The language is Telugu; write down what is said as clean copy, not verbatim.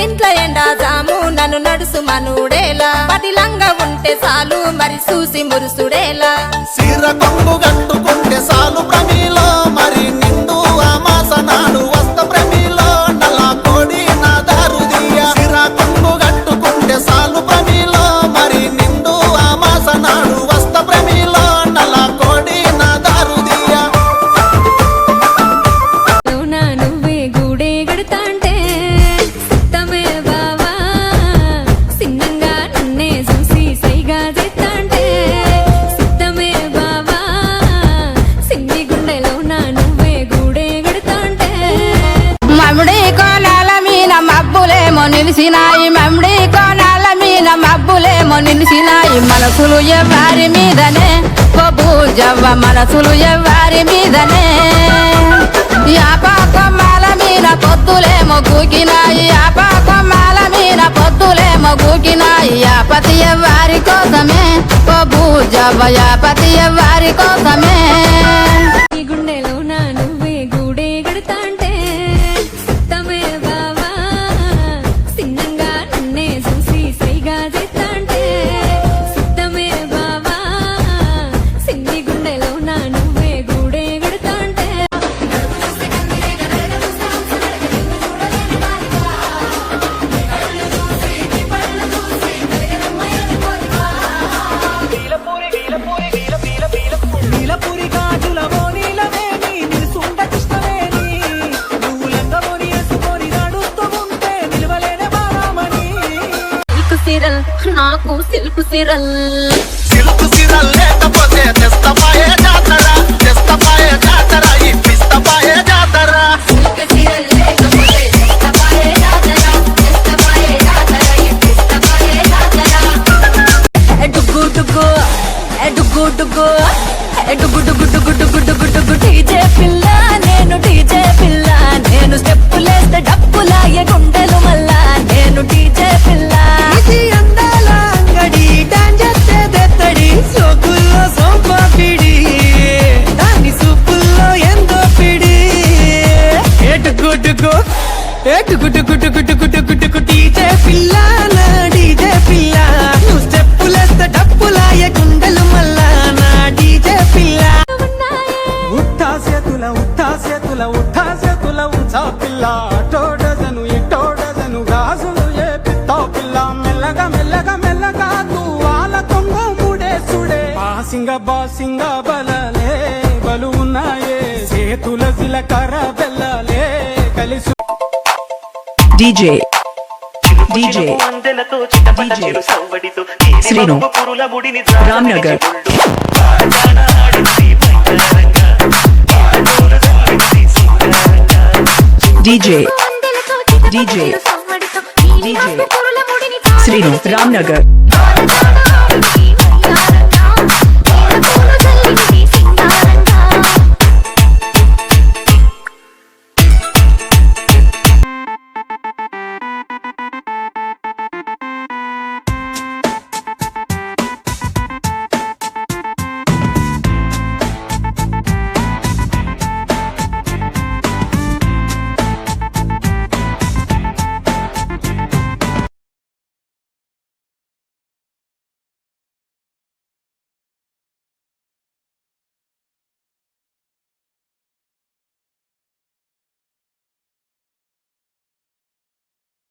ఇంట్లో ఎండా జాము నన్ను నడుసు మనుడేలా పదిలంగా ఉంటే చాలు మరి చూసి మురుసుడేలా సీర కొంగు కట్టుకుంటే సాలు ప్రమిలో మరి నిండు అమాస నాడు వస్త ప్రమిలో నల్ల కోడి నా దారుదియ సీర కొంగు కట్టుకుంటే సాలు ప్రమిలో మరి నిండు అమాస నాడు వస్త ప్రమిలో నల్ల కోడి నా దారుదియ నువ్వే గూడే గడతాంటే సిద్ధమే బావా సిన్నంగా నన్నే చూసి సైగా చేస్తాంటే సిద్ధమే బావా సిన్ని గుండెలోన నువ్వే గూడే గడతాంటే మమ్మిడి కోనాల మీన మబ్బులేమో నిలిసినాయి మమ్మిడి కోనాల మీన మబ్బులేమో నిలిసినాయి మనసులు ఎవ్వారి మీదనే ఓ పూజవ్వ మనసులు ఎవ్వారి మీదనే యాపా కొమ్మాల మీన పొద్దులేమో గూకినాయి యాపా కొమ్మాల మీన పొద్దులేమో గూకినాయి యాపతి ఎవ్వారి కోసమే ఓ పూజవ్వ యాపతి ఎవ్వారి కోసమే నీ గుండెలోన నువ్వే గూడే గడతాంటే సిద్ధమే బావా సిన్నంగా నన్నే చూసి సైగా చేస్తాంటే సిద్ధమే బావా సిన్ని గుండెలోన నువ్వే గూడే గడతాంటే నీలపురి గాజులవో నీలవేణి నిలుసుండ కృష్ణవేణి నువ్వు లంగమోని వేసుకొని నడుస్తూ ఉంటే నిలవలేని బారామణి నీకు సిరల్ నాకు సిల్కు సిరల్ సిల్కు సిరల్ లేకపోతే తెస్తపాయే జాతర ఈ పిస్తపాయే జాతర డుగ్గు డుగ్గు డుగ్గు డుగ్గు డుగ్గు డుగ్గు డుగ్గు డుగ్గు డుగ్గు డుగ్గు డీజే పిల్ల నేను డీజే పిల్ల నేను స్టెప్పులేస్తే డప్పులాగే గుండెలు మల్లా నేను డీజే పిల్ల ఇది అందాల అంగడి డాంజెత్తడి సోకుల్లో సోంపాపిడి దాని సూపుల్లో ఎందో పిడి ఎటుగు డుగు ఎటుగు డుగు డుగు డుగు డుగు డుగు డీజే పిల్ల నా డీజే పిల్ల నువ్వు స్టెప్పులేస్తే డప్పులాగే గుండెలు మల్లా నా డీజే పిల్ల ఉట్టా చేతుల ఉంచా పిల్ల అటోడజను ఇటోడజను గాజులు ఏ పిత్తావు పిల్ల మెల్లగా మెల్లగా మెల్లగా తువ్వాల కొంగ ముడేసుడే బాసింగ బలలే బలు ఉన్నాయే చేతుల జిలకర బెల్లలే కలిసి DJ Srinu Ramnagar DJ Srinu Ramnagar